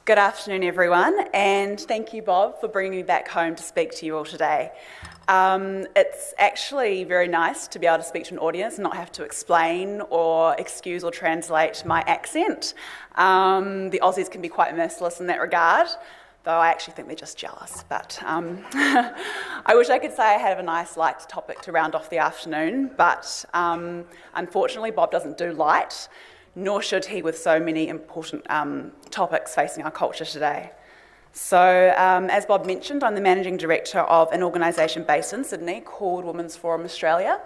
Good afternoon, everyone, and thank you, Bob, for bringing me back home to speak to you all today. It's actually very nice to be able to speak to an audience and not have to explain or excuse or translate my accent. The Aussies can be quite merciless in that regard, though I actually think they're just jealous. But I wish I could say I had a nice light topic to round off the afternoon, but unfortunately Bob doesn't do light, nor should he with so many important topics facing our culture today. So, as Bob mentioned, I'm the Managing Director of an organisation based in Sydney called Women's Forum Australia,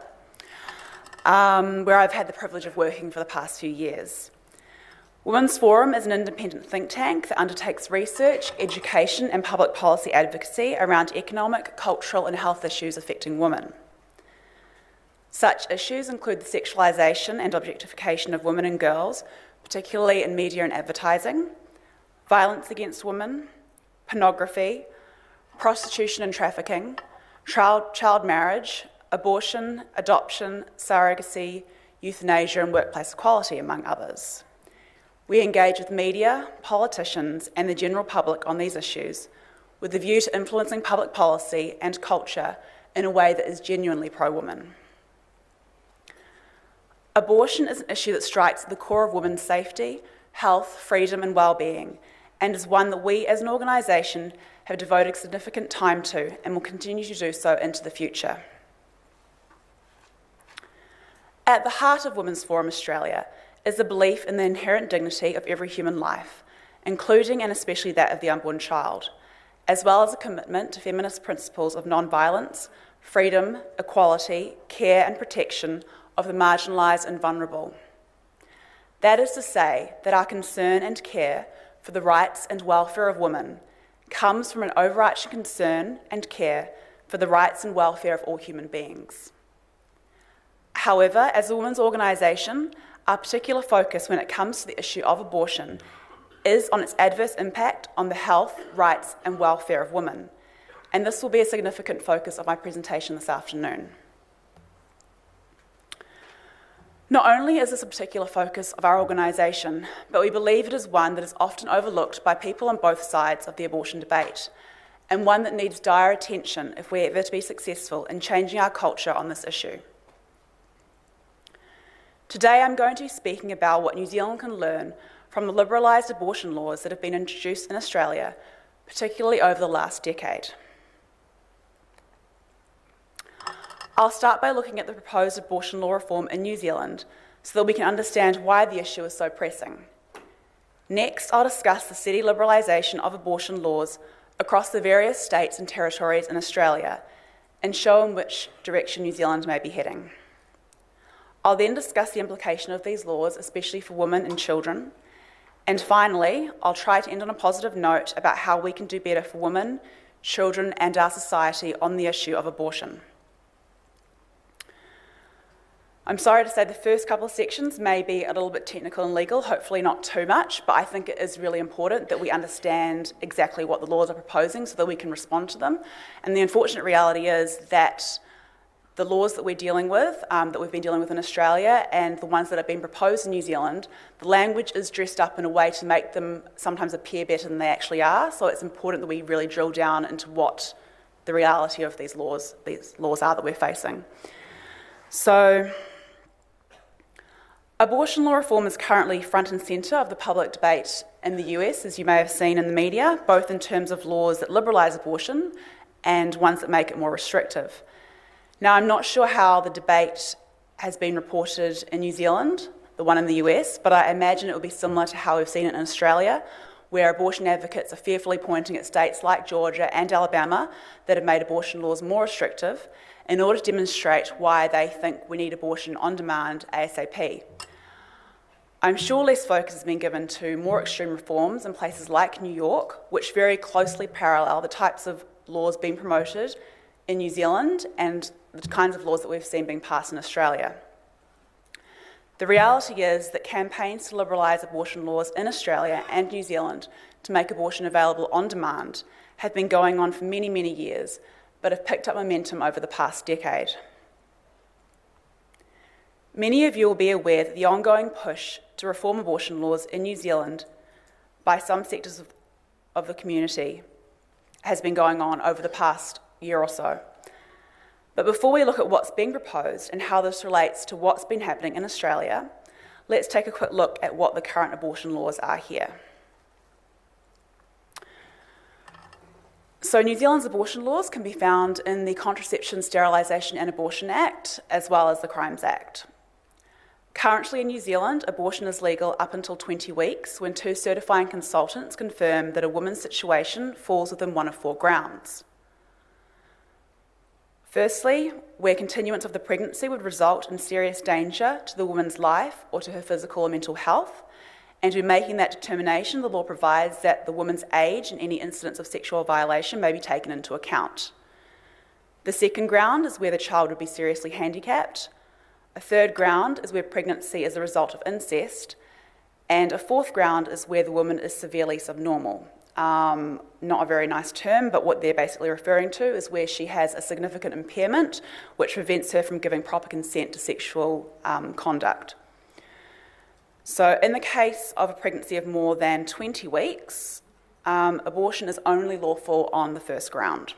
where I've had the privilege of working for the past few years. Women's Forum is an independent think tank that undertakes research, education and public policy advocacy around economic, cultural and health issues affecting women. Such issues include the sexualisation and objectification of women and girls, particularly in media and advertising, violence against women, pornography, prostitution and trafficking, child marriage, abortion, adoption, surrogacy, euthanasia and workplace equality, among others. We engage with media, politicians and the general public on these issues with a view to influencing public policy and culture in a way that is genuinely pro-woman. Abortion is an issue that strikes at the core of women's safety, health, freedom and well-being, and is one that we as an organisation have devoted significant time to and will continue to do so into the future. At the heart of Women's Forum Australia is the belief in the inherent dignity of every human life, including and especially that of the unborn child, as well as a commitment to feminist principles of non-violence, freedom, equality, care and protection of the marginalised and vulnerable. That is to say that our concern and care for the rights and welfare of women comes from an overarching concern and care for the rights and welfare of all human beings. However, as a women's organisation, our particular focus when it comes to the issue of abortion is on its adverse impact on the health, rights and welfare of women, and this will be a significant focus of my presentation this afternoon. Not only is this a particular focus of our organisation, but we believe it is one that is often overlooked by people on both sides of the abortion debate, and one that needs dire attention if we're ever to be successful in changing our culture on this issue. Today I'm going to be speaking about what New Zealand can learn from the liberalised abortion laws that have been introduced in Australia, particularly over the last decade. I'll start by looking at the proposed abortion law reform in New Zealand so that we can understand why the issue is so pressing. Next, I'll discuss the steady liberalisation of abortion laws across the various states and territories in Australia and show in which direction New Zealand may be heading. I'll then discuss the implication of these laws, especially for women and children. And finally, I'll try to end on a positive note about how we can do better for women, children and our society on the issue of abortion. I'm sorry to say the first couple of sections may be a little bit technical and legal, hopefully not too much, but I think it is really important that we understand exactly what the laws are proposing so that we can respond to them. And the unfortunate reality is that the laws that we're dealing with, that we've been dealing with in Australia and the ones that have been proposed in New Zealand, the language is dressed up in a way to make them sometimes appear better than they actually are. So it's important that we really drill down into what the reality of these laws are that we're facing. So, abortion law reform is currently front and centre of the public debate in the US, as you may have seen in the media, both in terms of laws that liberalise abortion and ones that make it more restrictive. Now, I'm not sure how the debate has been reported in New Zealand, the one in the US, but I imagine it will be similar to how we've seen it in Australia, where abortion advocates are fearfully pointing at states like Georgia and Alabama that have made abortion laws more restrictive in order to demonstrate why they think we need abortion on demand ASAP. I'm sure less focus has been given to more extreme reforms in places like New York, which very closely parallel the types of laws being promoted in New Zealand and the kinds of laws that we've seen being passed in Australia. The reality is that campaigns to liberalise abortion laws in Australia and New Zealand to make abortion available on demand have been going on for many, many years, but have picked up momentum over the past decade. Many of you will be aware that the ongoing push to reform abortion laws in New Zealand by some sectors of the community has been going on over the past year or so. But before we look at what's being proposed and how this relates to what's been happening in Australia, let's take a quick look at what the current abortion laws are here. So New Zealand's abortion laws can be found in the Contraception, Sterilisation and Abortion Act, as well as the Crimes Act. Currently in New Zealand, abortion is legal up until 20 weeks when 2 certifying consultants confirm that a woman's situation falls within one of 4 grounds. Firstly, where continuance of the pregnancy would result in serious danger to the woman's life or to her physical or mental health, and when making that determination, the law provides that the woman's age and any incidents of sexual violation may be taken into account. The second ground is where the child would be seriously handicapped. A third ground is where pregnancy is a result of incest. And a fourth ground is where the woman is severely subnormal. Not a very nice term, but what they're basically referring to is where she has a significant impairment which prevents her from giving proper consent to sexual conduct. So in the case of a pregnancy of more than 20 weeks, abortion is only lawful on the first ground.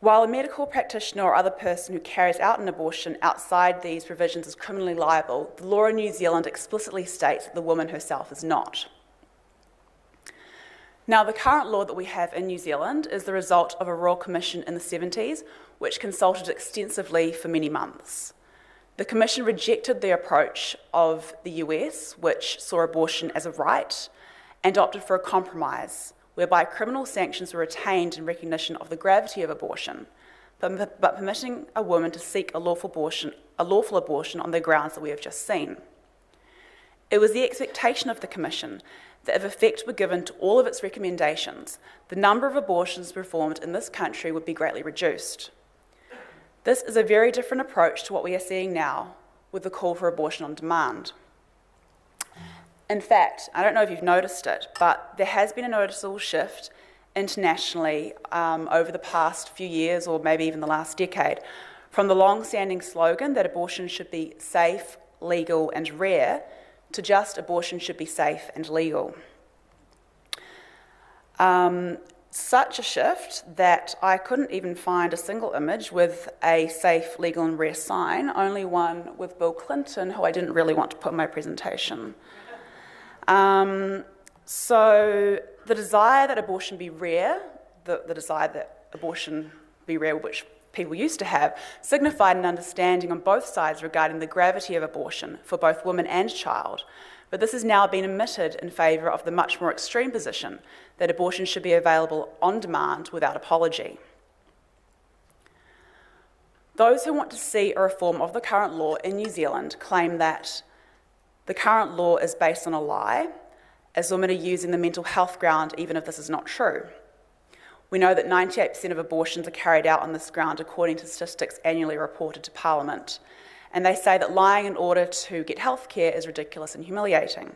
While a medical practitioner or other person who carries out an abortion outside these provisions is criminally liable, the law in New Zealand explicitly states that the woman herself is not. Now, the current law that we have in New Zealand is the result of a royal commission in the 70s, which consulted extensively for many months. The Commission rejected the approach of the US, which saw abortion as a right, and opted for a compromise, whereby criminal sanctions were retained in recognition of the gravity of abortion, but permitting a woman to seek a lawful abortion on the grounds that we have just seen. It was the expectation of the Commission that if effect were given to all of its recommendations, the number of abortions performed in this country would be greatly reduced. This is a very different approach to what we are seeing now with the call for abortion on demand. In fact, I don't know if you've noticed it, but there has been a noticeable shift internationally over the past few years, or maybe even the last decade, from the long-standing slogan that abortion should be safe, legal and rare, to just abortion should be safe and legal. Such a shift that I couldn't even find a single image with a safe, legal and rare sign, only one with Bill Clinton, who I didn't really want to put in my presentation. So the desire that abortion be rare, the desire that abortion be rare, which people used to have, signified an understanding on both sides regarding the gravity of abortion for both woman and child. But this has now been omitted in favour of the much more extreme position that abortion should be available on demand without apology. Those who want to see a reform of the current law in New Zealand claim that the current law is based on a lie, as women are using the mental health ground even if this is not true. We know that 98% of abortions are carried out on this ground according to statistics annually reported to Parliament. And they say that lying in order to get health care is ridiculous and humiliating.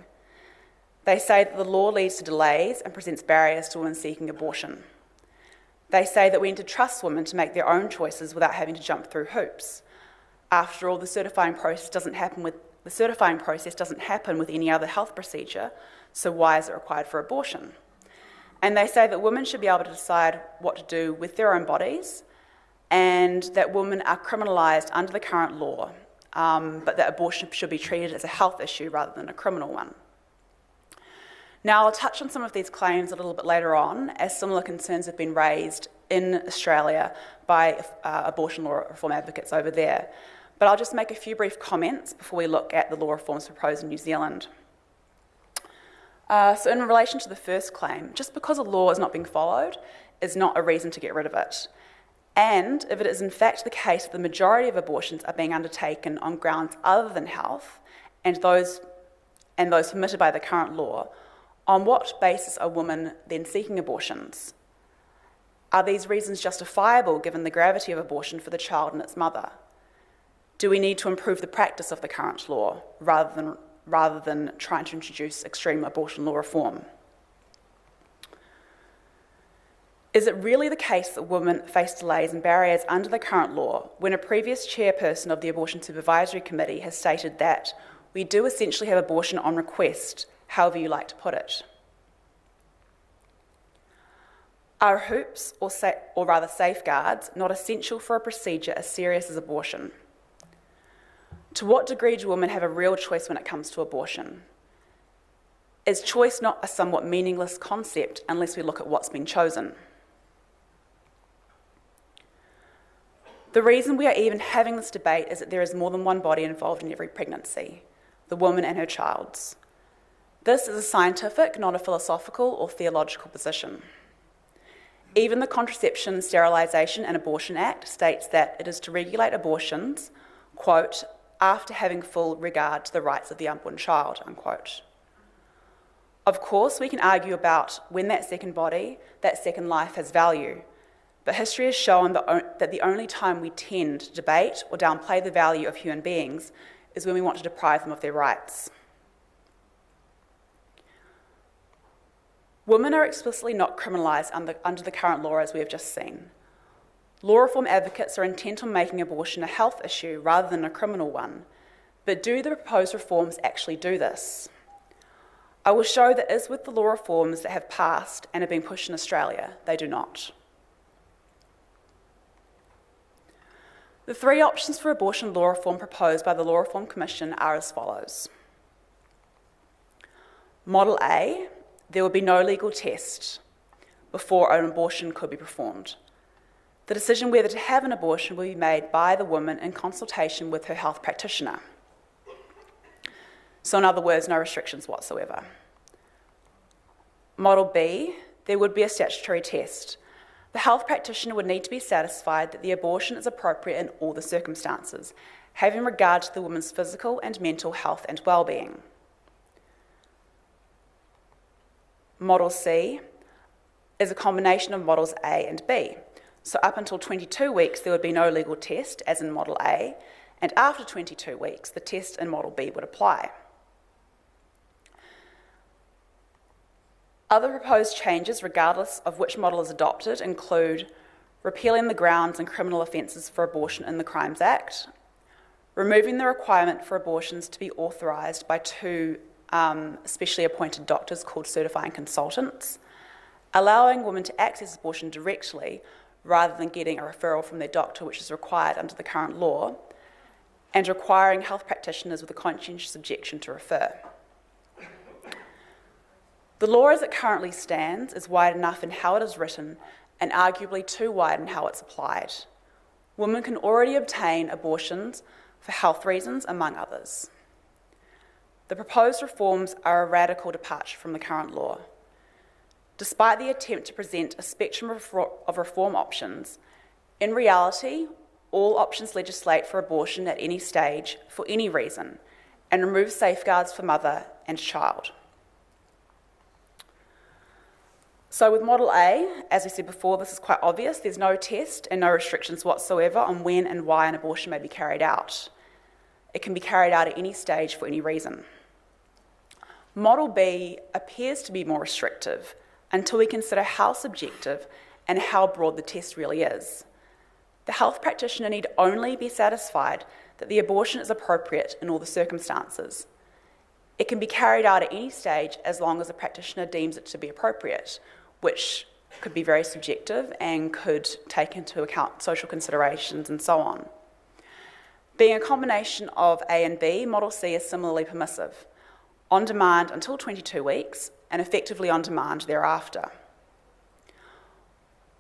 They say that the law leads to delays and presents barriers to women seeking abortion. They say that we need to trust women to make their own choices without having to jump through hoops. After all, the certifying process doesn't happen with any other health procedure, so why is it required for abortion? And they say that women should be able to decide what to do with their own bodies, and that women are criminalised under the current law, but that abortion should be treated as a health issue rather than a criminal one. Now, I'll touch on some of these claims a little bit later on, as similar concerns have been raised in Australia by abortion law reform advocates over there. But I'll just make a few brief comments before we look at the law reforms proposed in New Zealand. So in relation to the first claim, just because a law is not being followed is not a reason to get rid of it. And if it is in fact the case that the majority of abortions are being undertaken on grounds other than health, and those permitted by the current law, on what basis are women then seeking abortions? Are these reasons justifiable given the gravity of abortion for the child and its mother? Do we need to improve the practice of the current law rather than trying to introduce extreme abortion law reform? Is it really the case that women face delays and barriers under the current law when a previous chairperson of the Abortion Supervisory Committee has stated that we do essentially have abortion on request, however you like to put it? Are hoops, or rather safeguards, not essential for a procedure as serious as abortion? To what degree do women have a real choice when it comes to abortion? Is choice not a somewhat meaningless concept unless we look at what's been chosen? The reason we are even having this debate is that there is more than one body involved in every pregnancy, the woman and her child's. This is a scientific, not a philosophical or theological position. Even the Contraception, Sterilisation and Abortion Act states that it is to regulate abortions, quote, after having full regard to the rights of the unborn child, unquote. Of course, we can argue about when that second body, that second life has value, but history has shown that the only time we tend to debate or downplay the value of human beings is when we want to deprive them of their rights. Women are explicitly not criminalised under the current law, as we have just seen. Law reform advocates are intent on making abortion a health issue rather than a criminal one. But do the proposed reforms actually do this? I will show that as with the law reforms that have passed and have been pushed in Australia, they do not. The three options for abortion law reform proposed by the Law Reform Commission are as follows. Model A, there would be no legal test before an abortion could be performed. The decision whether to have an abortion will be made by the woman in consultation with her health practitioner. So in other words, no restrictions whatsoever. Model B, there would be a statutory test. The health practitioner would need to be satisfied that the abortion is appropriate in all the circumstances, having regard to the woman's physical and mental health and well-being. Model C is a combination of models A and B. So up until 22 weeks, there would be no legal test, as in Model A, and after 22 weeks, the test in Model B would apply. Other proposed changes, regardless of which model is adopted, include repealing the grounds and criminal offences for abortion in the Crimes Act, removing the requirement for abortions to be authorised by two specially appointed doctors called certifying consultants, allowing women to access abortion directly rather than getting a referral from their doctor, which is required under the current law, and requiring health practitioners with a conscientious objection to refer. The law as it currently stands is wide enough in how it is written and arguably too wide in how it's applied. Women can already obtain abortions for health reasons, among others. The proposed reforms are a radical departure from the current law. Despite the attempt to present a spectrum of reform options, in reality, all options legislate for abortion at any stage, for any reason, and remove safeguards for mother and child. So with Model A, as we said before, this is quite obvious. There's no test and no restrictions whatsoever on when and why an abortion may be carried out. It can be carried out at any stage for any reason. Model B appears to be more restrictive until we consider how subjective and how broad the test really is. The health practitioner need only be satisfied that the abortion is appropriate in all the circumstances. It can be carried out at any stage as long as the practitioner deems it to be appropriate, which could be very subjective and could take into account social considerations and so on. Being a combination of A and B, Model C is similarly permissive, on demand until 22 weeks and effectively on demand thereafter.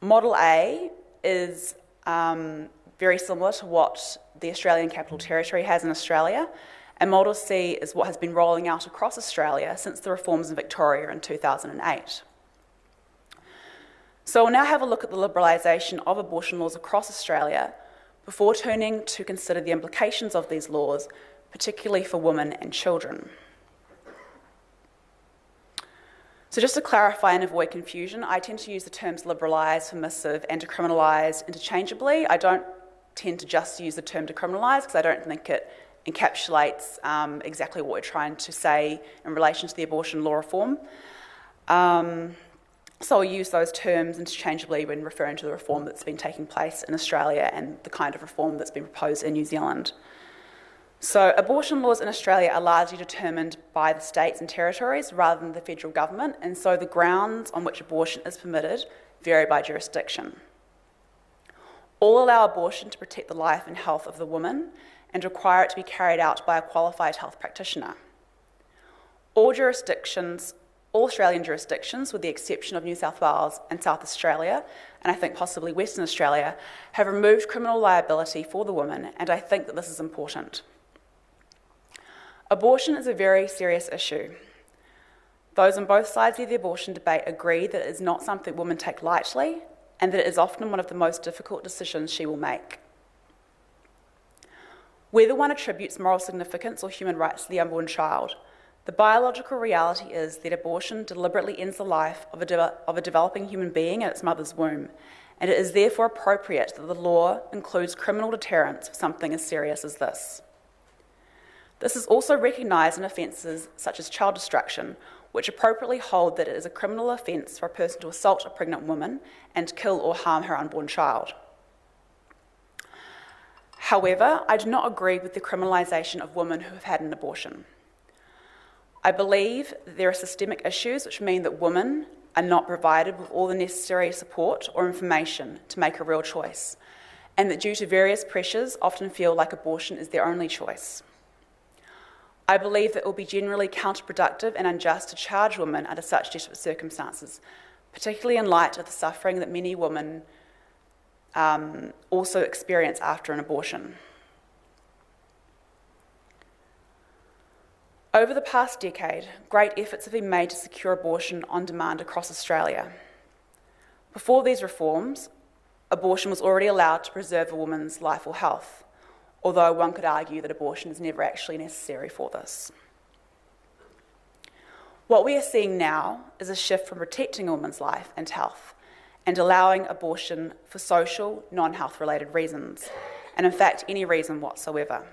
Model A is very similar to what the Australian Capital Territory has in Australia, and Model C is what has been rolling out across Australia since the reforms in Victoria in 2008. So we'll now have a look at the liberalisation of abortion laws across Australia before turning to consider the implications of these laws, particularly for women and children. So just to clarify and avoid confusion, I tend to use the terms liberalise, permissive and decriminalise interchangeably. I don't tend to just use the term decriminalise because I don't think it encapsulates exactly what we're trying to say in relation to the abortion law reform. So I'll use those terms interchangeably when referring to the reform that's been taking place in Australia and the kind of reform that's been proposed in New Zealand. So abortion laws in Australia are largely determined by the states and territories rather than the federal government, and so the grounds on which abortion is permitted vary by jurisdiction. All allow abortion to protect the life and health of the woman and require it to be carried out by a qualified health practitioner. All Australian jurisdictions, with the exception of New South Wales and South Australia, and I think possibly Western Australia, have removed criminal liability for the woman, and I think that this is important. Abortion is a very serious issue. Those on both sides of the abortion debate agree that it is not something women take lightly, and that it is often one of the most difficult decisions she will make. Whether one attributes moral significance or human rights to the unborn child, the biological reality is that abortion deliberately ends the life of a developing human being in its mother's womb, and it is therefore appropriate that the law includes criminal deterrence for something as serious as this. This is also recognised in offences such as child destruction, which appropriately hold that it is a criminal offence for a person to assault a pregnant woman and kill or harm her unborn child. However, I do not agree with the criminalisation of women who have had an abortion. I believe that there are systemic issues which mean that women are not provided with all the necessary support or information to make a real choice, and that due to various pressures often feel like abortion is their only choice. I believe that it will be generally counterproductive and unjust to charge women under such desperate circumstances, particularly in light of the suffering that many women also experience after an abortion. Over the past decade, great efforts have been made to secure abortion on demand across Australia. Before these reforms, abortion was already allowed to preserve a woman's life or health, although one could argue that abortion is never actually necessary for this. What we are seeing now is a shift from protecting a woman's life and health and allowing abortion for social, non-health related reasons, and in fact any reason whatsoever.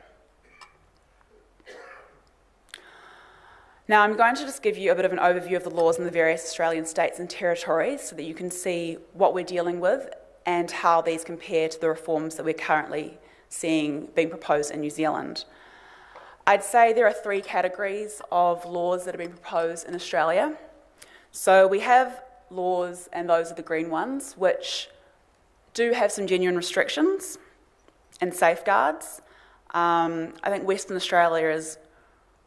Now I'm going to just give you a bit of an overview of the laws in the various Australian states and territories so that you can see what we're dealing with and how these compare to the reforms that we're currently seeing being proposed in New Zealand. I'd say there are three categories of laws that have been proposed in Australia. So we have laws, and those are the green ones, which do have some genuine restrictions and safeguards. I think Western Australia is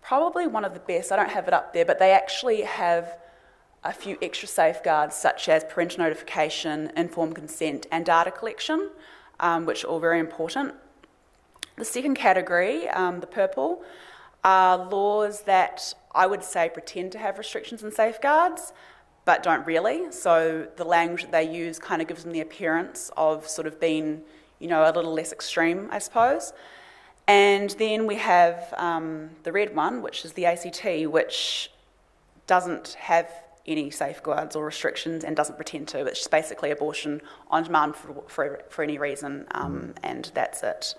probably one of the best. I don't have it up there, but they actually have a few extra safeguards such as parental notification, informed consent and data collection, which are all very important. The second category, the purple, are laws that I would say pretend to have restrictions and safeguards, but don't really. So the language that they use kind of gives them the appearance of sort of being, a little less extreme, I suppose. And then we have the red one, which is the ACT, which doesn't have any safeguards or restrictions and doesn't pretend to. It's just basically abortion on demand for any reason, and that's it.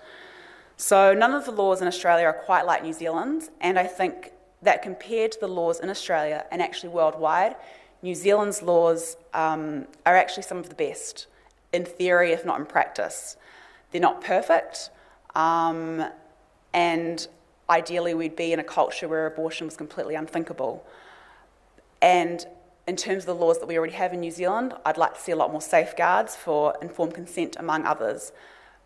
So none of the laws in Australia are quite like New Zealand's, and I think that compared to the laws in Australia and actually worldwide, New Zealand's laws are actually some of the best, in theory if not in practice. They're not perfect, and ideally we'd be in a culture where abortion was completely unthinkable. And in terms of the laws that we already have in New Zealand, I'd like to see a lot more safeguards for informed consent, among others.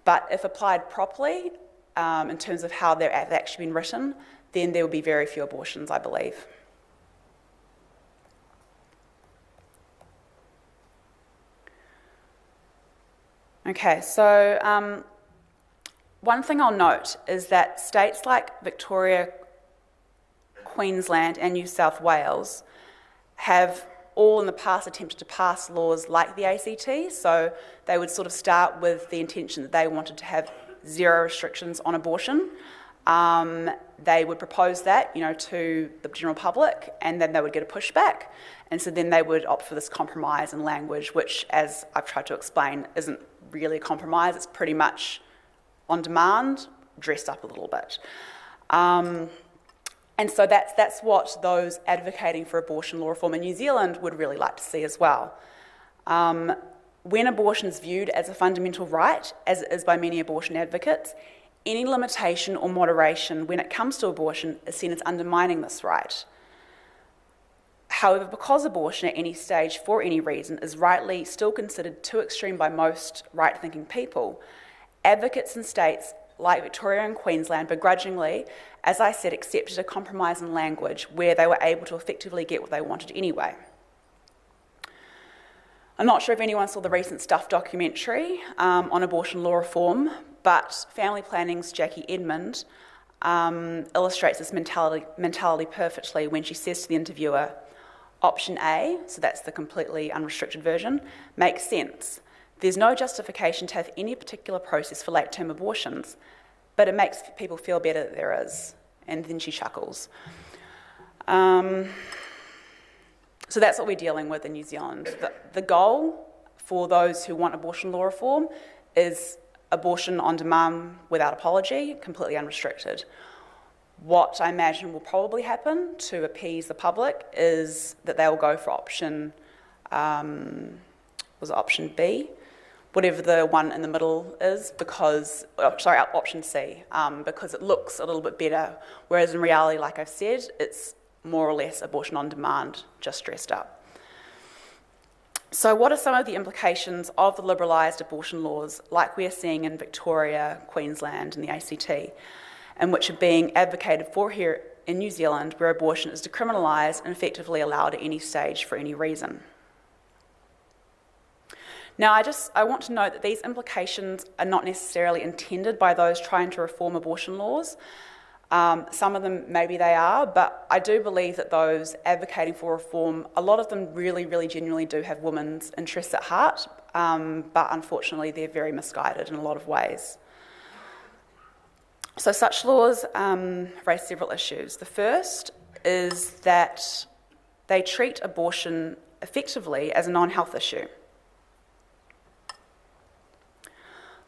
But if applied properly, in terms of how they've actually been written, then there will be very few abortions, I believe. Okay, so one thing I'll note is that states like Victoria, Queensland and New South Wales have all in the past attempted to pass laws like the ACT, so they would sort of start with the intention that they wanted to have zero restrictions on abortion. They would propose that, to the general public, and then they would get a pushback. And so then they would opt for this compromise in language, which, as I've tried to explain, isn't really a compromise. It's pretty much on demand, dressed up a little bit. And so that's what those advocating for abortion law reform in New Zealand would really like to see as well. When abortion is viewed as a fundamental right, as it is by many abortion advocates, any limitation or moderation when it comes to abortion is seen as undermining this right. However, because abortion at any stage for any reason is rightly still considered too extreme by most right-thinking people, advocates in states like Victoria and Queensland begrudgingly, as I said, accepted a compromise in language where they were able to effectively get what they wanted anyway. I'm not sure if anyone saw the recent Stuff documentary on abortion law reform, but Family Planning's Jackie Edmund illustrates this mentality perfectly when she says to the interviewer, option A, so that's the completely unrestricted version, makes sense. There's no justification to have any particular process for late-term abortions, but it makes people feel better that there is. And then she chuckles. So that's what we're dealing with in New Zealand. The goal for those who want abortion law reform is abortion on demand without apology, completely unrestricted. What I imagine will probably happen to appease the public is that they will go for option B, whatever the one in the middle is, option C, because it looks a little bit better, whereas in reality, like I've said, it's more or less abortion on demand, just dressed up. So what are some of the implications of the liberalised abortion laws like we are seeing in Victoria, Queensland and the ACT, and which are being advocated for here in New Zealand, where abortion is decriminalised and effectively allowed at any stage for any reason? Now, I want to note that these implications are not necessarily intended by those trying to reform abortion laws. Some of them, maybe they are, but I do believe that those advocating for reform, a lot of them really, really genuinely do have women's interests at heart, but unfortunately they're very misguided in a lot of ways. So such laws raise several issues. The first is that they treat abortion effectively as a non-health issue.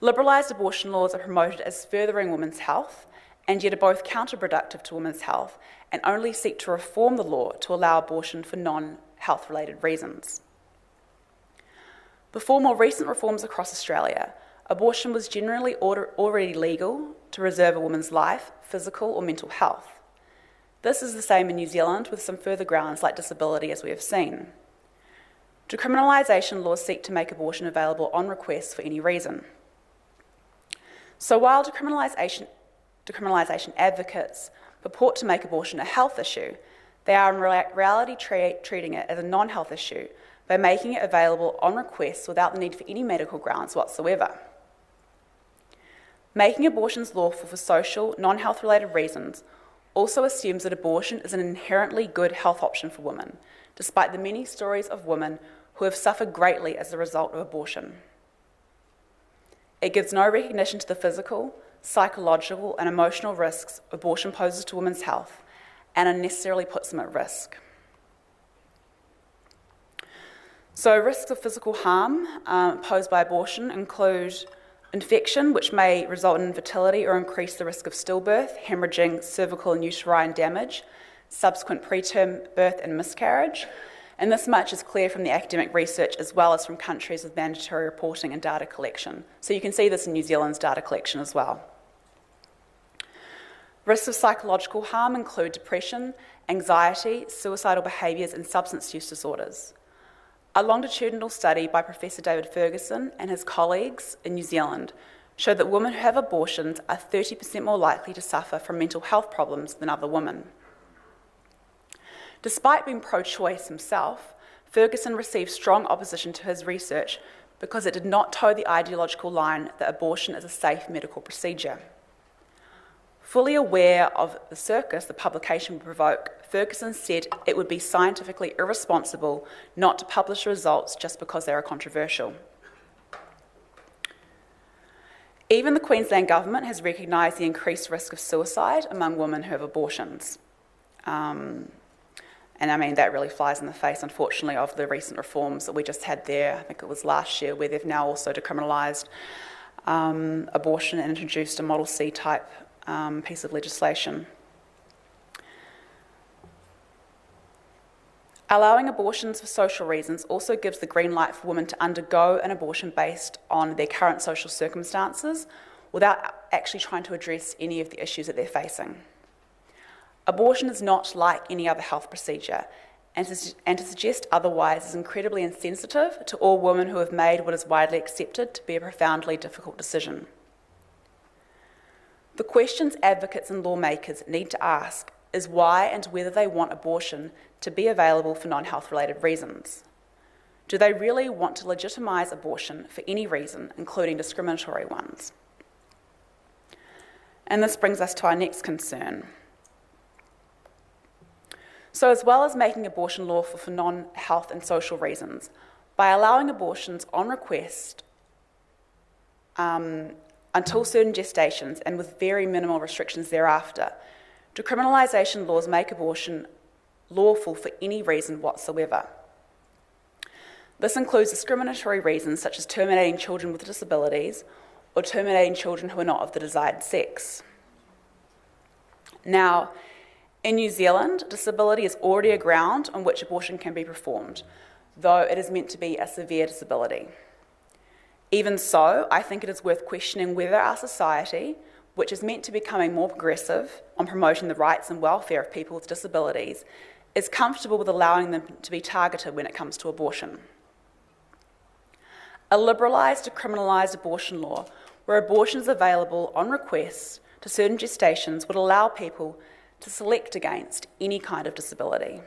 Liberalised abortion laws are promoted as furthering women's health, and yet are both counterproductive to women's health and only seek to reform the law to allow abortion for non-health related reasons. Before more recent reforms across Australia, abortion was generally already legal to preserve a woman's life, physical or mental health. This is the same in New Zealand with some further grounds like disability, as we have seen. Decriminalisation laws seek to make abortion available on request for any reason. So while decriminalisation advocates purport to make abortion a health issue, they are in reality treating it as a non-health issue by making it available on request without the need for any medical grounds whatsoever. Making abortions lawful for social, non-health related reasons also assumes that abortion is an inherently good health option for women, despite the many stories of women who have suffered greatly as a result of abortion. It gives no recognition to the physical, psychological and emotional risks abortion poses to women's health and unnecessarily puts them at risk. So risks of physical harm posed by abortion include infection, which may result in infertility or increase the risk of stillbirth, hemorrhaging, cervical and uterine damage, subsequent preterm birth and miscarriage. And this much is clear from the academic research as well as from countries with mandatory reporting and data collection. So you can see this in New Zealand's data collection as well. Risks of psychological harm include depression, anxiety, suicidal behaviours and substance use disorders. A longitudinal study by Professor David Ferguson and his colleagues in New Zealand showed that women who have abortions are 30% more likely to suffer from mental health problems than other women. Despite being pro-choice himself, Ferguson received strong opposition to his research because it did not toe the ideological line that abortion is a safe medical procedure. Fully aware of the circus the publication would provoke, Ferguson said it would be scientifically irresponsible not to publish results just because they are controversial. Even the Queensland government has recognised the increased risk of suicide among women who have abortions. And I mean, that really flies in the face, unfortunately, of the recent reforms that we just had there. I think it was last year, where they've now also decriminalised abortion and introduced a Model C type piece of legislation. Allowing abortions for social reasons also gives the green light for women to undergo an abortion based on their current social circumstances without actually trying to address any of the issues that they're facing. Abortion is not like any other health procedure, and to suggest otherwise is incredibly insensitive to all women who have made what is widely accepted to be a profoundly difficult decision. The questions advocates and lawmakers need to ask is why and whether they want abortion to be available for non-health related reasons. Do they really want to legitimise abortion for any reason, including discriminatory ones? And this brings us to our next concern. So as well as making abortion lawful for non-health and social reasons, by allowing abortions on request until certain gestations and with very minimal restrictions thereafter, decriminalisation laws make abortion lawful for any reason whatsoever. This includes discriminatory reasons such as terminating children with disabilities or terminating children who are not of the desired sex. Now, in New Zealand, disability is already a ground on which abortion can be performed, though it is meant to be a severe disability. Even so, I think it is worth questioning whether our society, which is meant to be becoming more progressive on promoting the rights and welfare of people with disabilities, is comfortable with allowing them to be targeted when it comes to abortion. A liberalised, decriminalised abortion law, where abortion is available on request to certain gestations, would allow people to select against any kind of disability.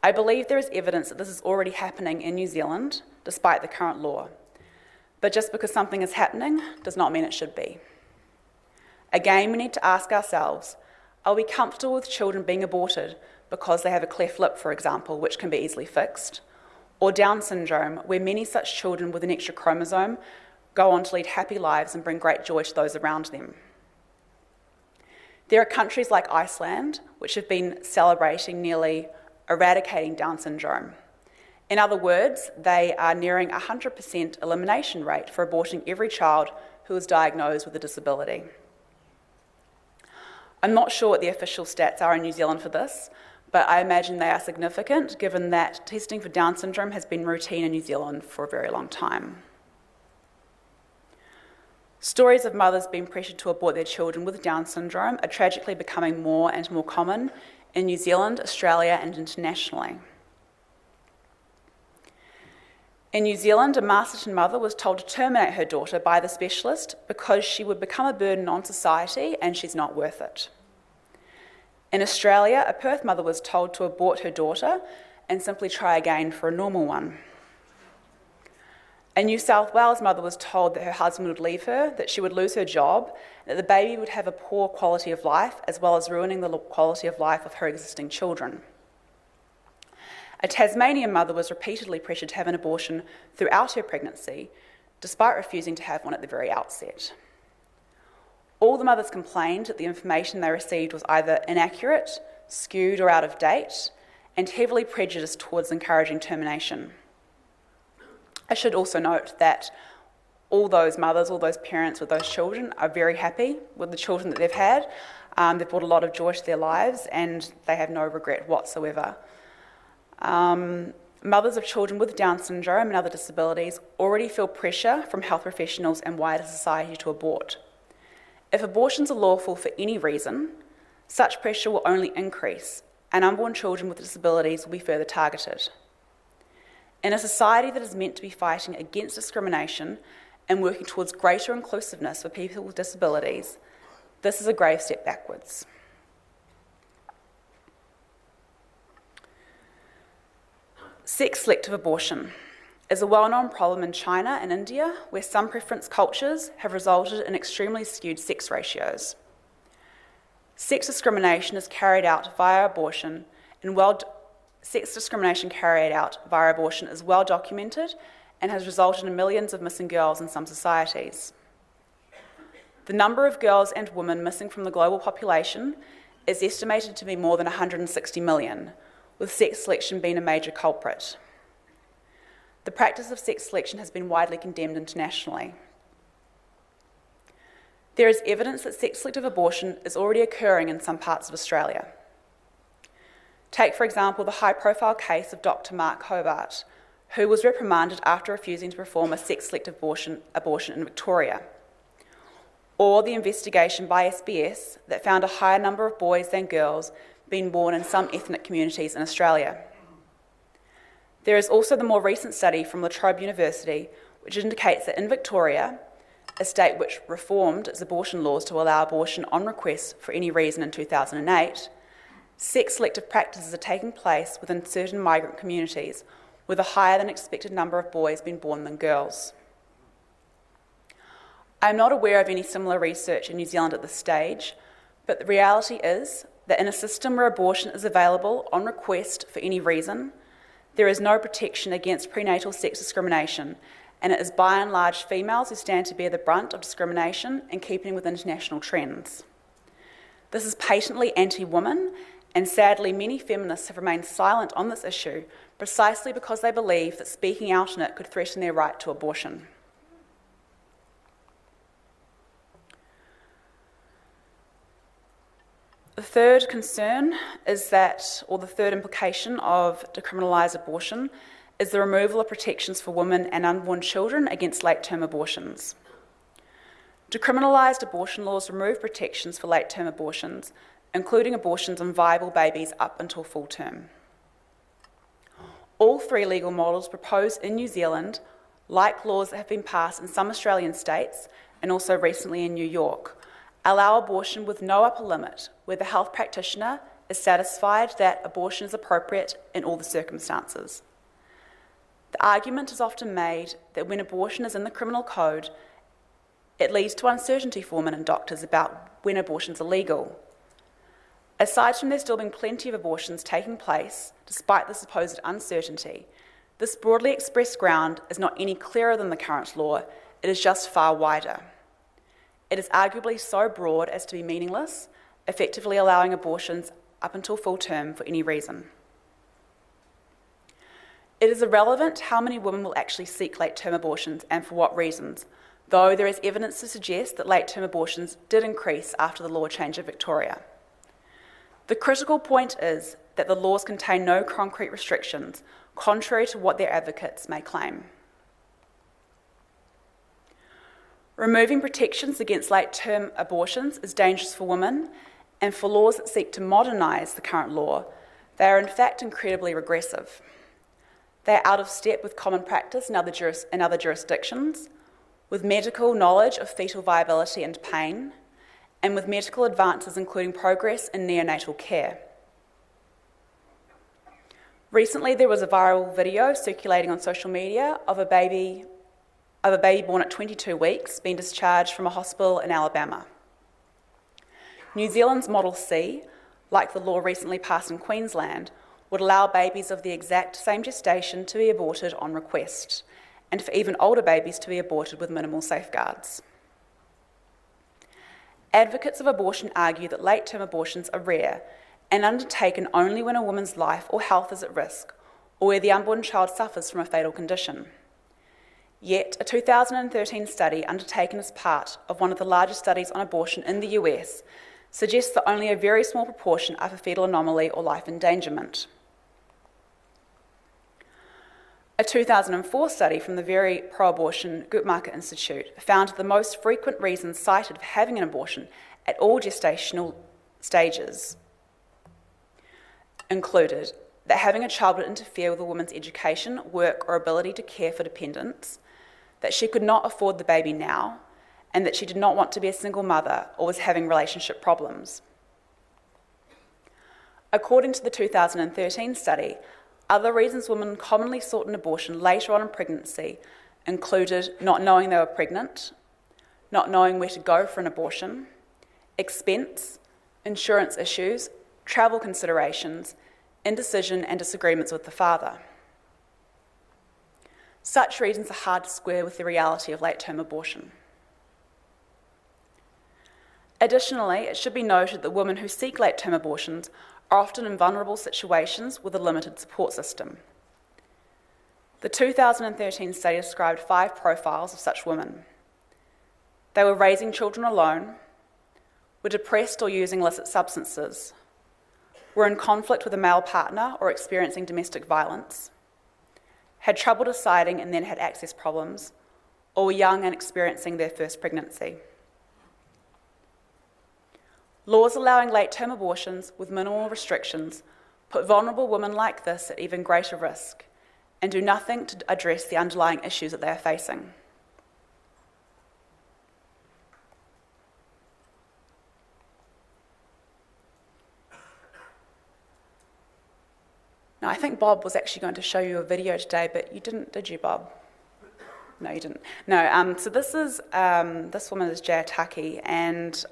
I believe there is evidence that this is already happening in New Zealand, despite the current law. But just because something is happening does not mean it should be. Again, we need to ask ourselves, are we comfortable with children being aborted because they have a cleft lip, for example, which can be easily fixed? Or Down syndrome, where many such children with an extra chromosome go on to lead happy lives and bring great joy to those around them. There are countries like Iceland, which have been celebrating nearly eradicating Down syndrome. In other words, they are nearing 100% elimination rate for aborting every child who is diagnosed with a disability. I'm not sure what the official stats are in New Zealand for this, but I imagine they are significant given that testing for Down syndrome has been routine in New Zealand for a very long time. Stories of mothers being pressured to abort their children with Down syndrome are tragically becoming more and more common in New Zealand, Australia, and internationally. In New Zealand, a Masterton mother was told to terminate her daughter by the specialist because she would become a burden on society and she's not worth it. In Australia, a Perth mother was told to abort her daughter and simply try again for a normal one. A New South Wales mother was told that her husband would leave her, that she would lose her job, that the baby would have a poor quality of life, as well as ruining the quality of life of her existing children. A Tasmanian mother was repeatedly pressured to have an abortion throughout her pregnancy, despite refusing to have one at the very outset. All the mothers complained that the information they received was either inaccurate, skewed or out of date, and heavily prejudiced towards encouraging termination. I should also note that all those mothers, all those parents with those children are very happy with the children that they've had. They've brought a lot of joy to their lives and they have no regret whatsoever. Mothers of children with Down syndrome and other disabilities already feel pressure from health professionals and wider society to abort. If abortions are lawful for any reason, such pressure will only increase and unborn children with disabilities will be further targeted. In a society that is meant to be fighting against discrimination and working towards greater inclusiveness for people with disabilities, this is a grave step backwards. Sex-selective abortion is a well-known problem in China and India, where some preference cultures have resulted in extremely skewed sex ratios. Sex discrimination is carried out via abortion Sex discrimination carried out via abortion is well documented and has resulted in millions of missing girls in some societies. The number of girls and women missing from the global population is estimated to be more than 160 million, with sex selection being a major culprit. The practice of sex selection has been widely condemned internationally. There is evidence that sex-selective abortion is already occurring in some parts of Australia. Take, for example, the high-profile case of Dr. Mark Hobart, who was reprimanded after refusing to perform a sex-selective abortion in Victoria. Or the investigation by SBS that found a higher number of boys than girls being born in some ethnic communities in Australia. There is also the more recent study from Notre University, which indicates that in Victoria, a state which reformed its abortion laws to allow abortion on request for any reason in 2008, sex-selective practices are taking place within certain migrant communities, with a higher than expected number of boys being born than girls. I am not aware of any similar research in New Zealand at this stage, but the reality is that in a system where abortion is available on request for any reason, there is no protection against prenatal sex discrimination, and it is by and large females who stand to bear the brunt of discrimination in keeping with international trends. This is patently anti-woman, and sadly many feminists have remained silent on this issue precisely because they believe that speaking out on it could threaten their right to abortion. The third concern is that, or the third implication of decriminalised abortion, is the removal of protections for women and unborn children against late-term abortions. Decriminalised abortion laws remove protections for late-term abortions, including abortions on viable babies up until full term. All three legal models proposed in New Zealand, like laws that have been passed in some Australian states and also recently in New York, allow abortion with no upper limit, where the health practitioner is satisfied that abortion is appropriate in all the circumstances. The argument is often made that when abortion is in the criminal code, it leads to uncertainty for women and doctors about when abortions are legal. Aside from there still being plenty of abortions taking place, despite the supposed uncertainty, this broadly expressed ground is not any clearer than the current law, it is just far wider. It is arguably so broad as to be meaningless, effectively allowing abortions up until full term for any reason. It is irrelevant how many women will actually seek late-term abortions and for what reasons, though there is evidence to suggest that late-term abortions did increase after the law change in Victoria. The critical point is that the laws contain no concrete restrictions, contrary to what their advocates may claim. Removing protections against late-term abortions is dangerous for women, and for laws that seek to modernise the current law, they are in fact incredibly regressive. They are out of step with common practice in other jurisdictions, with medical knowledge of fetal viability and pain, and with medical advances including progress in neonatal care. Recently, there was a viral video circulating on social media of a baby born at 22 weeks being discharged from a hospital in Alabama. New Zealand's Model C, like the law recently passed in Queensland, would allow babies of the exact same gestation to be aborted on request, and for even older babies to be aborted with minimal safeguards. Advocates of abortion argue that late-term abortions are rare and undertaken only when a woman's life or health is at risk, or where the unborn child suffers from a fatal condition. Yet, a 2013 study undertaken as part of one of the largest studies on abortion in the US suggests that only a very small proportion are for fetal anomaly or life endangerment. A 2004 study from the very pro-abortion Guttmacher Institute found the most frequent reasons cited for having an abortion at all gestational stages included that having a child would interfere with a woman's education, work, or ability to care for dependents, that she could not afford the baby now, and that she did not want to be a single mother or was having relationship problems. According to the 2013 study, other reasons women commonly sought an abortion later on in pregnancy included not knowing they were pregnant, not knowing where to go for an abortion, expense, insurance issues, travel considerations, indecision, and disagreements with the father. Such reasons are hard to square with the reality of late-term abortion. Additionally, it should be noted that women who seek late-term abortions are often in vulnerable situations with a limited support system. The 2013 study described 5 profiles of such women. They were raising children alone, were depressed or using illicit substances, were in conflict with a male partner or experiencing domestic violence, had trouble deciding and then had access problems, or were young and experiencing their first pregnancy. Laws allowing late-term abortions with minimal restrictions put vulnerable women like this at even greater risk and do nothing to address the underlying issues that they are facing. Now, I think Bob was actually going to show you a video today, but you didn't, did you, Bob? No, you didn't. No, so this woman is Jayataki, and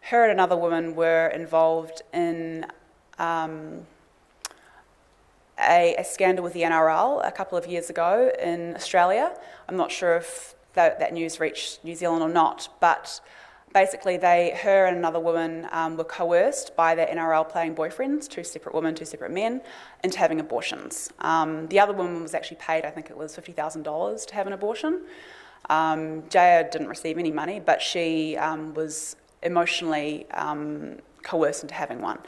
her and another woman were involved in a scandal with the NRL a couple of years ago in Australia. I'm not sure if that news reached New Zealand or not, but basically her and another woman were coerced by their NRL playing boyfriends, two separate women, two separate men, into having abortions. The other woman was actually paid, I think it was $50,000 to have an abortion. Jaya didn't receive any money, but she was emotionally coerced into having one.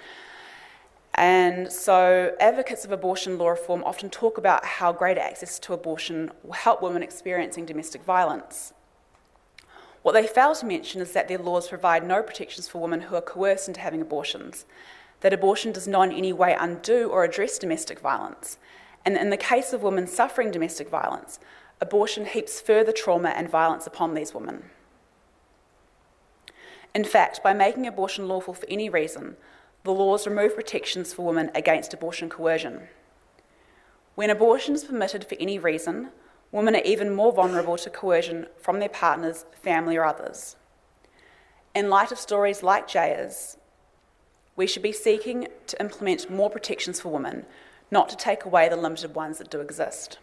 And so advocates of abortion law reform often talk about how greater access to abortion will help women experiencing domestic violence. What they fail to mention is that their laws provide no protections for women who are coerced into having abortions, that abortion does not in any way undo or address domestic violence, and in the case of women suffering domestic violence, abortion heaps further trauma and violence upon these women. In fact, by making abortion lawful for any reason, the laws remove protections for women against abortion coercion. When abortion is permitted for any reason, women are even more vulnerable to coercion from their partners, family, or others. In light of stories like Jaya's, we should be seeking to implement more protections for women, not to take away the limited ones that do exist.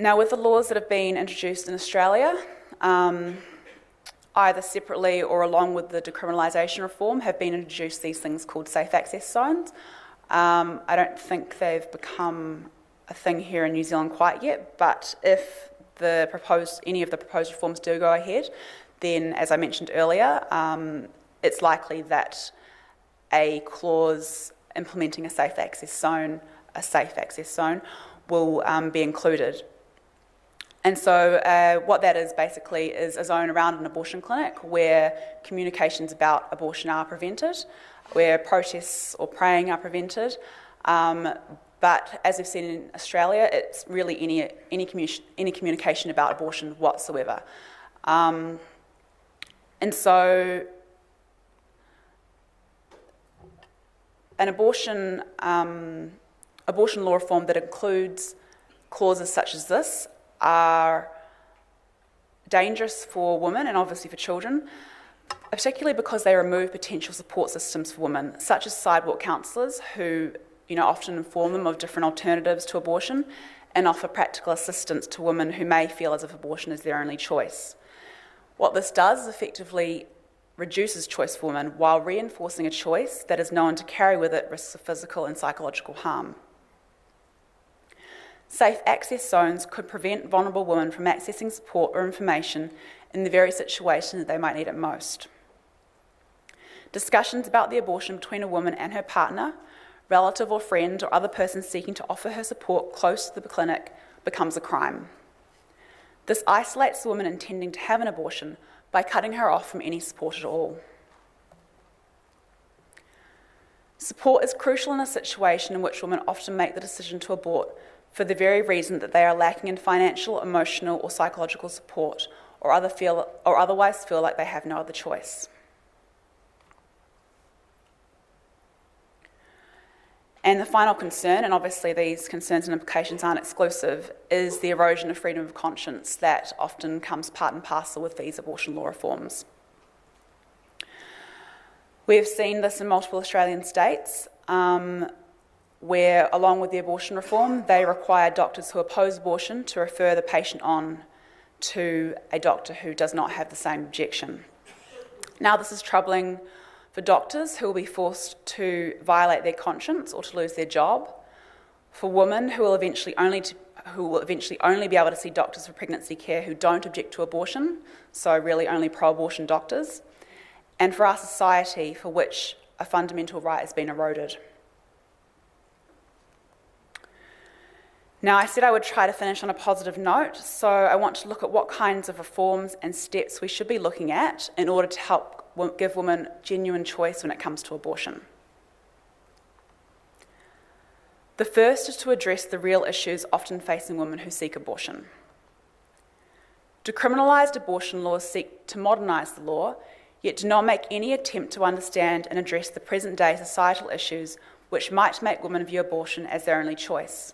Now, with the laws that have been introduced in Australia, either separately or along with the decriminalisation reform, have been introduced these things called safe access zones. I don't think they've become a thing here in New Zealand quite yet, but if any of the proposed reforms do go ahead, then, as I mentioned earlier, it's likely that a clause implementing a safe access zone will be included. And so what that is basically is a zone around an abortion clinic where communications about abortion are prevented, where protests or praying are prevented. But as we've seen in Australia, it's really any communication about abortion whatsoever. And so an abortion law reform that includes clauses such as this are dangerous for women and obviously for children, particularly because they remove potential support systems for women, such as sidewalk counsellors who often inform them of different alternatives to abortion and offer practical assistance to women who may feel as if abortion is their only choice. What this does is effectively reduces choice for women while reinforcing a choice that is known to carry with it risks of physical and psychological harm. Safe access zones could prevent vulnerable women from accessing support or information in the very situation that they might need it most. Discussions about the abortion between a woman and her partner, relative or friend, or other person seeking to offer her support close to the clinic becomes a crime. This isolates the woman intending to have an abortion by cutting her off from any support at all. Support is crucial in a situation in which women often make the decision to abort for the very reason that they are lacking in financial, emotional, or psychological support, or otherwise feel like they have no other choice. And the final concern, and obviously these concerns and implications aren't exclusive, is the erosion of freedom of conscience that often comes part and parcel with these abortion law reforms. We have seen this in multiple Australian states, where, along with the abortion reform, they require doctors who oppose abortion to refer the patient on to a doctor who does not have the same objection. Now, this is troubling for doctors who will be forced to violate their conscience or to lose their job, for women who will eventually only be able to see doctors for pregnancy care who don't object to abortion, so really only pro-abortion doctors, and for our society, for which a fundamental right has been eroded. Now, I said I would try to finish on a positive note, so I want to look at what kinds of reforms and steps we should be looking at in order to help give women genuine choice when it comes to abortion. The first is to address the real issues often facing women who seek abortion. Decriminalised abortion laws seek to modernise the law, yet do not make any attempt to understand and address the present-day societal issues which might make women view abortion as their only choice.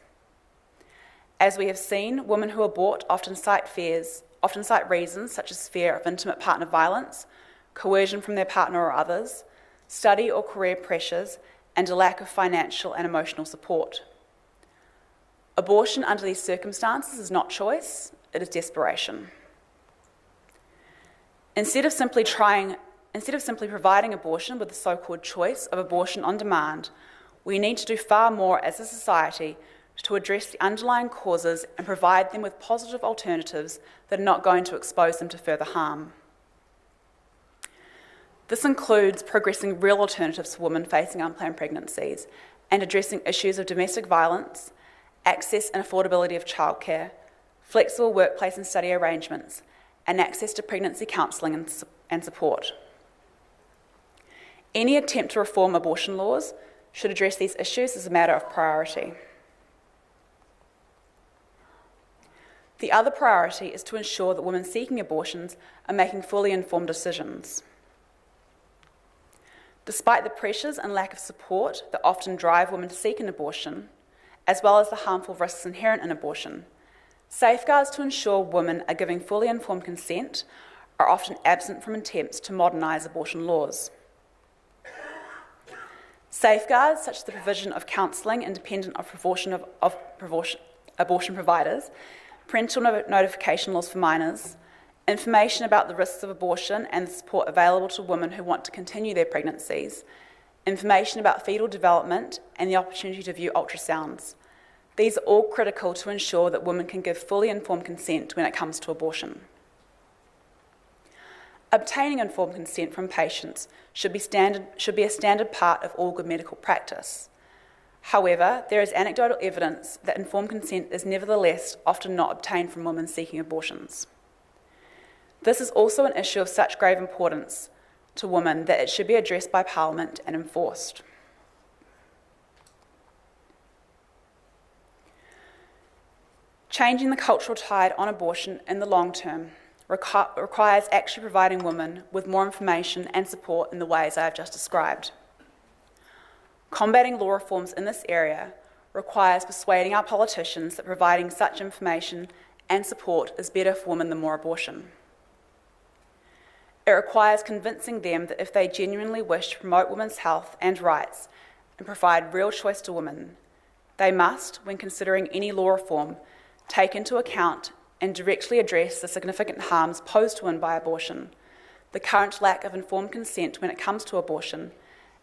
As we have seen, women who abort often cite reasons such as fear of intimate partner violence, coercion from their partner or others, study or career pressures, and a lack of financial and emotional support. Abortion under these circumstances is not choice, it is desperation. Instead of simply providing abortion with the so-called choice of abortion on demand, we need to do far more as a society to address the underlying causes and provide them with positive alternatives that are not going to expose them to further harm. This includes progressing real alternatives for women facing unplanned pregnancies and addressing issues of domestic violence, access and affordability of childcare, flexible workplace and study arrangements, and access to pregnancy counselling and support. Any attempt to reform abortion laws should address these issues as a matter of priority. The other priority is to ensure that women seeking abortions are making fully informed decisions. Despite the pressures and lack of support that often drive women to seek an abortion, as well as the harmful risks inherent in abortion, safeguards to ensure women are giving fully informed consent are often absent from attempts to modernise abortion laws. Safeguards such as the provision of counselling independent of abortion providers, parental notification laws for minors, information about the risks of abortion and the support available to women who want to continue their pregnancies, information about fetal development and the opportunity to view ultrasounds. These are all critical to ensure that women can give fully informed consent when it comes to abortion. Obtaining informed consent from patients should be a standard part of all good medical practice. However, there is anecdotal evidence that informed consent is nevertheless often not obtained from women seeking abortions. This is also an issue of such grave importance to women that it should be addressed by Parliament and enforced. Changing the cultural tide on abortion in the long term requires actually providing women with more information and support in the ways I have just described. Combating law reforms in this area requires persuading our politicians that providing such information and support is better for women than more abortion. It requires convincing them that if they genuinely wish to promote women's health and rights and provide real choice to women, they must, when considering any law reform, take into account and directly address the significant harms posed to women by abortion, the current lack of informed consent when it comes to abortion,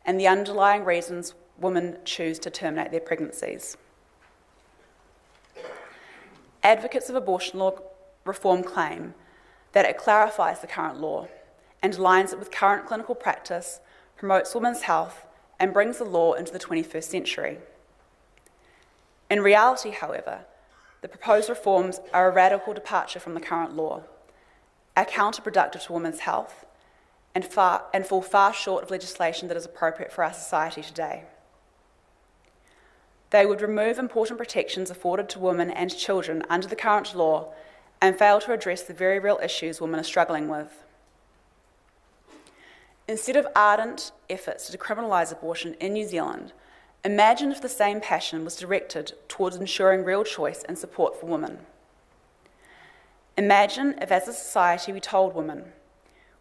and the underlying reasons women choose to terminate their pregnancies. Advocates of abortion law reform claim that it clarifies the current law and aligns it with current clinical practice, promotes women's health, and brings the law into the 21st century. In reality, however, the proposed reforms are a radical departure from the current law, are counterproductive to women's health, and fall far short of legislation that is appropriate for our society today. They would remove important protections afforded to women and children under the current law and fail to address the very real issues women are struggling with. Instead of ardent efforts to decriminalise abortion in New Zealand, imagine if the same passion was directed towards ensuring real choice and support for women. Imagine if, as a society, we told women,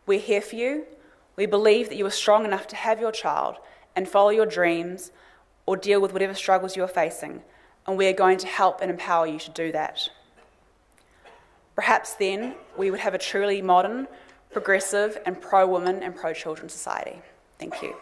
"We're here for you, we believe that you are strong enough to have your child and follow your dreams or deal with whatever struggles you are facing, and we are going to help and empower you to do that." Perhaps then we would have a truly modern, progressive and pro-women and pro-children society. Thank you.